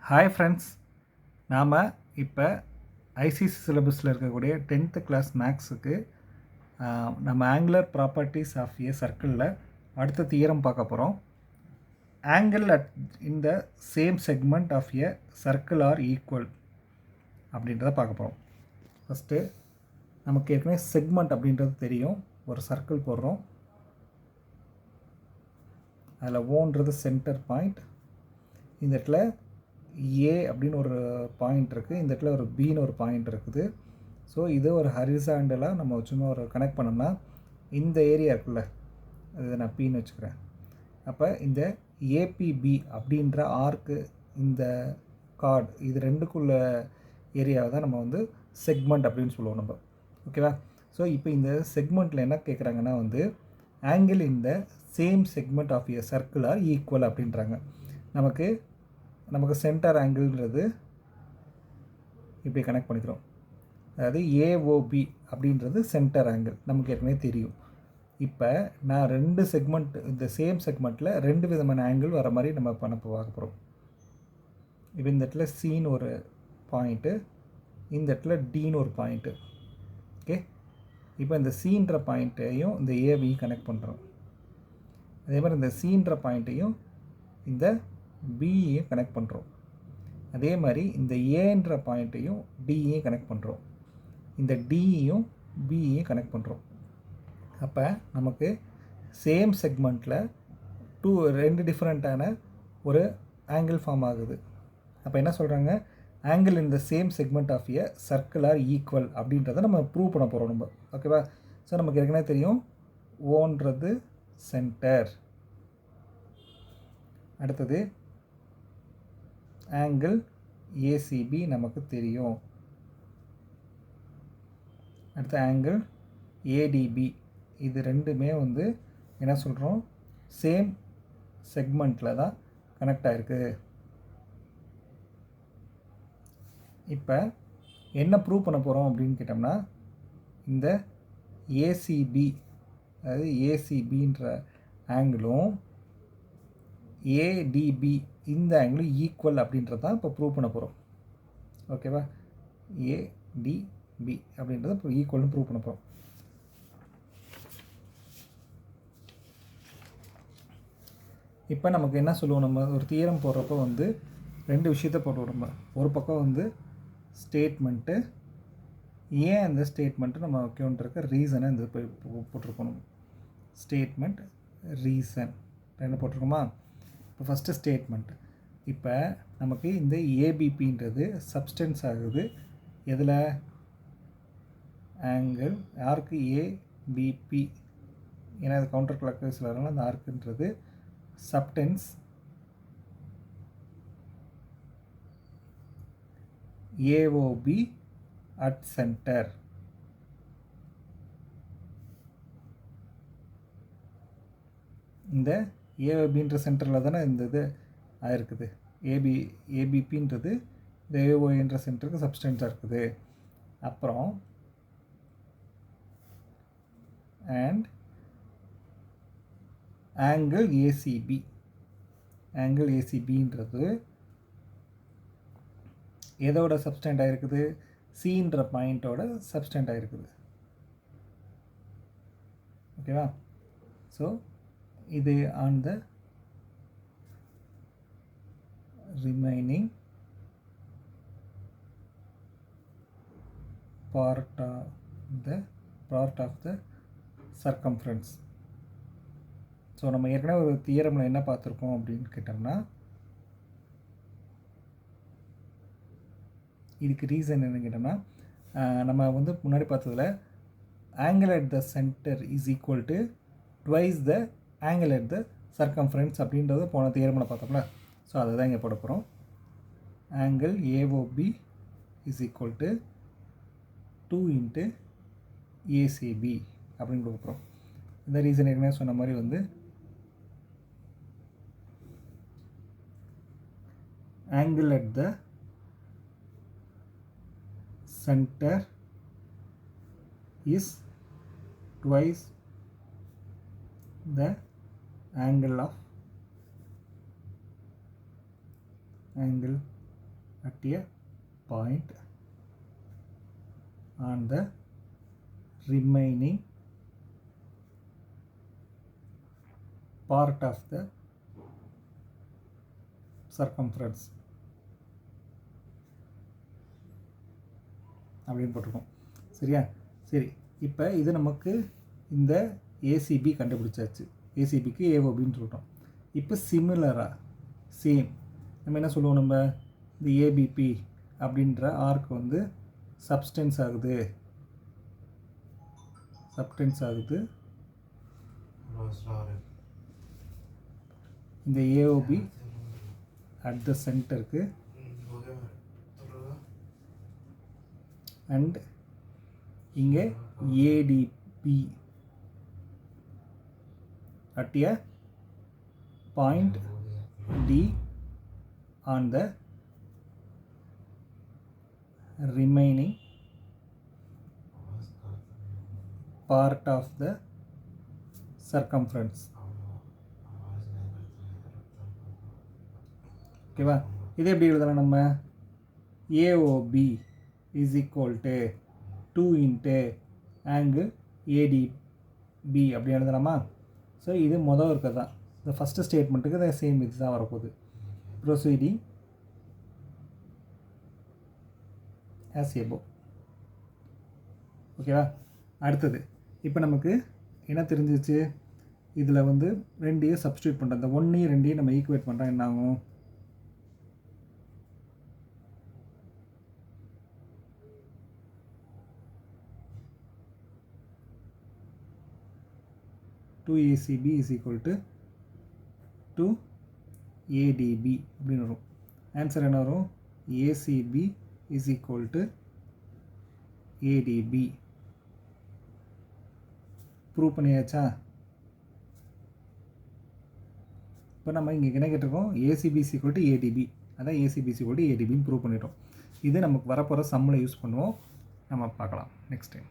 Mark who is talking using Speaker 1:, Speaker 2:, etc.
Speaker 1: Hi friends, நாம் இப்போ ICC சிலபஸில் இருக்கக்கூடிய 10th கிளாஸ் மேக்ஸுக்கு நம்ம ஆங்குலர் ப்ராப்பர்ட்டிஸ் ஆஃப் ஏ சர்க்கிளில் அடுத்த தியரம் பார்க்க போகிறோம். Angle at in the same segment of a circle are equal அப்படின்றத பார்க்க போகிறோம். ஃபஸ்ட்டு நமக்கு ஏற்கனவே செக்மெண்ட் அப்படின்றது தெரியும். ஒரு சர்க்கிள் போடுறோம், அதில் ஓன்றது சென்டர் பாயிண்ட். இந்த இடத்துல ஏ அப்படின்னு ஒரு பாயிண்ட் இருக்குது, இந்த இடத்துல ஒரு பின்னு ஒரு பாயிண்ட் இருக்குது. ஸோ இது ஒரு ஹரிசாண்டலாக நம்ம சும்மா ஒரு கனெக்ட் பண்ணோம்னா இந்த ஏரியா இருக்குல்ல, அது நான் பின்னு வச்சுக்கிறேன். அப்போ இந்த ஏபிபி அப்படின்ற ஆர்க்கு இந்த கார்டு இது ரெண்டுக்குள்ள ஏரியாவை தான் நம்ம வந்து செக்மெண்ட் அப்படின்னு சொல்லுவோம் நம்ம. ஓகேவா? ஸோ இப்போ இந்த செக்மெண்ட்டில் என்ன கேட்குறாங்கன்னா வந்து angle in the same segment of a circle are equal அப்படின்றாங்க. நமக்கு சென்டர் ஆங்கிள்ன்றது இப்படி கனெக்ட் பண்ணிக்கிறோம். அதாவது ஏஓபி அப்படின்றது சென்டர் ஆங்கிள் நமக்கு ஏற்கனவே தெரியும். இப்போ நான் ரெண்டு செக்மெண்ட், இந்த சேம் செக்மெண்ட்டில் ரெண்டு விதமான ஆங்கிள் வர மாதிரி நம்ம பார்க்க போகிறோம். இப்போ இந்த இடத்துல சின்னு ஒரு பாயிண்ட்டு, இந்த இடத்துல டின்னு ஒரு பாயிண்ட்டு. ஓகே, இப்போ இந்த சின்ற பாயிண்ட்டையும் இந்த ஏபி கனெக்ட் பண்ணுறோம். அதே மாதிரி இந்த சின்ற பாயிண்ட்டையும் இந்த பியையும் கனெக்ட் பண்ணுறோம். அதே மாதிரி இந்த ஏன்ற பாயிண்ட்டையும் டியையும் கனெக்ட் பண்ணுறோம். இந்த டியையும் பியையும் கனெக்ட் பண்ணுறோம். அப்போ நமக்கு சேம் செக்மெண்ட்டில் ரெண்டு டிஃப்ரெண்ட்டான ஒரு ஆங்கிள் ஃபார்ம் ஆகுது. அப்போ என்ன சொல்கிறாங்க, angle in the same segment of a circle are equal அப்படின்றத நம்ம ப்ரூவ் பண்ண போகிறோம் நம்ம. ஓகேவா? ஸோ நமக்கு ஏற்கனவே தெரியும் ஓன்றது சென்டர். அடுத்தது ஆங்கிள் ஏசிபி நமக்கு தெரியும். அடுத்த ஆங்கிள் ஏடிபி. இது ரெண்டுமே வந்து என்ன சொல்கிறோம், சேம் செக்மெண்ட்டில் தான் கனெக்ட் ஆகிருக்கு. இப்போ என்ன ப்ரூவ் பண்ண போகிறோம் அப்படின்னு கேட்டோம்னா, இந்த ஏசிபி, அதாவது ஏசிபின்ற ஆங்கிளும் ஏடிபி இந்த ஆங்கிளும் ஈக்குவல் அப்படின்றது தான் இப்போ ப்ரூவ் பண்ண போகிறோம். ஓகேவா? ஏடிபி அப்படின்றத இப்போ ஈக்குவல்னு ப்ரூவ் பண்ண போகிறோம். இப்போ நமக்கு என்ன சொல்லுவோம், நம்ம ஒரு தியரம் போடுறப்போ வந்து ரெண்டு விஷயத்த போடுவோம் நம்ம. ஒரு பக்கம் வந்து ஸ்டேட்மெண்ட்டு, ஏன் அந்த ஸ்டேட்மெண்ட்டு நம்ம வைக்கணுன்ற ரீசனை இந்த போட்டிருக்கோம். ஸ்டேட்மெண்ட், ரீசன் என்ன போட்டிருக்கோமா? இப்போ ஃபஸ்ட்டு ஸ்டேட்மெண்ட். இப்போ நமக்கு இந்த ஏபிபின்றது சப்ஸ்டன்ஸ் ஆகுது எதில், ஆங்கிள் ஆர்க்கு ஏபிபி. ஏன்னா அது கவுண்டர் கிளாக் வைஸில் வரனால அந்த ஆர்க்குன்றது சப்டென்ஸ் ஏஓபி அட் சென்டர். இந்த ஏஓபின்ற சென்டரில் தானே இந்த இது ஆயிருக்குது. ஏபிபின்றது இந்த ஏஓஎன்ற சென்டருக்கு சப்ஸ்டன்ஸாக இருக்குது. அப்புறம் அண்ட் ஆங்கிள் ஏசிபி. ஆங்கிள் ஏசிபின்றது எதோட சப்ஸ்டன்ட் ஆகிருக்குது, சின்ற பாயிண்ட்டோட சப்ஸ்டன்ட் ஆகிருக்குது. ஓகேவா? ஸோ இது on the remaining part of the circumference. So நம்ம ஏற்கனவே ஒரு தியரமில் என்ன பார்த்துருக்கோம் அப்படின்னு கேட்டோம்னா, இதுக்கு ரீசன் என்ன கேட்டோம்னா, நம்ம வந்து முன்னாடி பார்த்ததில் angle at the centre is equal to twice the angle at the circumference அப்படின்றத போன தியரமில் பார்த்தோம்ல. ஸோ அதை தான் இங்கே போட போகிறோம். Angle AOB is equal to 2 into ACB அப்படின்னு கொடுக்க போகிறோம். இந்த ரீசன் ஏற்கனவே சொன்ன மாதிரி வந்து angle at the centre is twice the angle at a point on the remaining part of the circumference அப்படின்னு போட்டிருக்கோம். சரியா? சரி, இப்போ இது நமக்கு இந்த ஏசிபி கண்டுபிடிச்சாச்சு. ஏசிபிக்கு ஏஓபின்னு சொல்லிட்டோம். இப்போ சிமிலராக சேம் நம்ம என்ன சொல்லுவோம், நம்ம இந்த ஏபிபி அப்படின்ற ஆர்க் வந்து சப்ஸ்டென்ஸ் ஆகுது இந்த ஏஓபி அட் த சென்டருக்கு அண்ட் இங்கே ATP at a point D on the remaining part of the circumference. ஓகேவா? இது எப்படி எழுதலாம் நம்ம? AOB is equal to 2 into angle ADB அப்படி எழுதலாமா? ஸோ இது மொதல் இருக்கிறது தான். இந்த ஃபஸ்ட்டு ஸ்டேட்மெண்ட்டுக்கு இதை சேம் இது தான் வரப்போகுது. ப்ரொசீடிங் ஆஸ் எபோ. ஓகேவா? அடுத்தது இப்போ நமக்கு என்ன தெரிஞ்சிச்சு, இதில் வந்து ரெண்டையும் சப்ஸ்டியூட் பண்ணுறோம். இந்த 1 2 நம்ம ஈக்குவேட் பண்ணுறோம், என்ன ஆகும்? ACB is equal to 2ADB அப்படின்னு வரும். ஆன்சர் என்ன வரும்? ACB is equal to ADB. Prove பண்ணியாச்சா? இப்போ நம்ம இங்கே என்ன கேட்டிருக்கோம்? ACB is equal to ADB. அதான் ACB is equal to ADBன்னு ப்ரூவ் பண்ணிட்டோம். இது நமக்கு வரப்போகிற சம்மில் யூஸ் பண்ணுவோம். நம்ம பார்க்கலாம் நெக்ஸ்ட் டைம்.